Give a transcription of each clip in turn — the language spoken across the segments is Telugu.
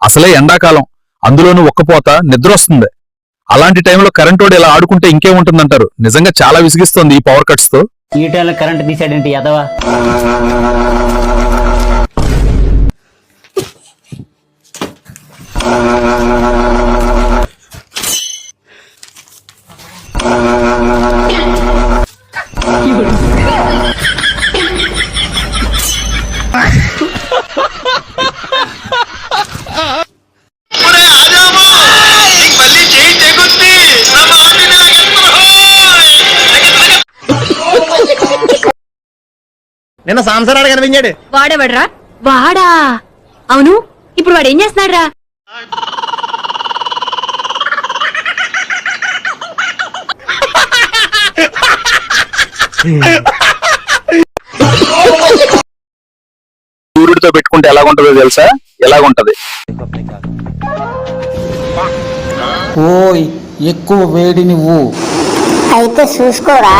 అసలే ఎండాకాలం, అందులోనూ ఒక్కపోత, నిద్ర వస్తుంది. అలాంటి టైంలో కరెంటోడు ఇలా ఆడుకుంటే ఇంకేముంటుందంటారు? నిజంగా చాలా విసిగిస్తోంది ఈ పవర్ కట్స్ తో. ఈ టైంలో కరెంట్ తీసాడేంటి ఎదవా? నిన్న సాంసరాడు కనిపించాడు. వాడేవాడ్రా? వాడా? అవును, ఇప్పుడు వాడు ఏం చేస్తున్నాడు రా? సూర్యుడితో పెట్టుకుంటే ఎలాగుంటుందో తెలుసా? ఎలాగుంటది? ఓయ్ ఎక్కువ వేడి నువ్వు అయితే చూసుకోరా.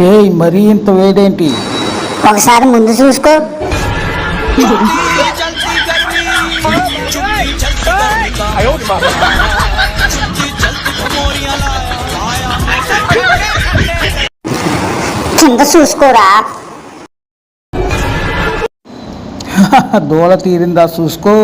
ఏయ్ మరీ ఇంత వేడేంటి? ఒకసారి ముందు చూసుకో. కింద చూసుకోరా. దోల తీరిందా చూసుకో.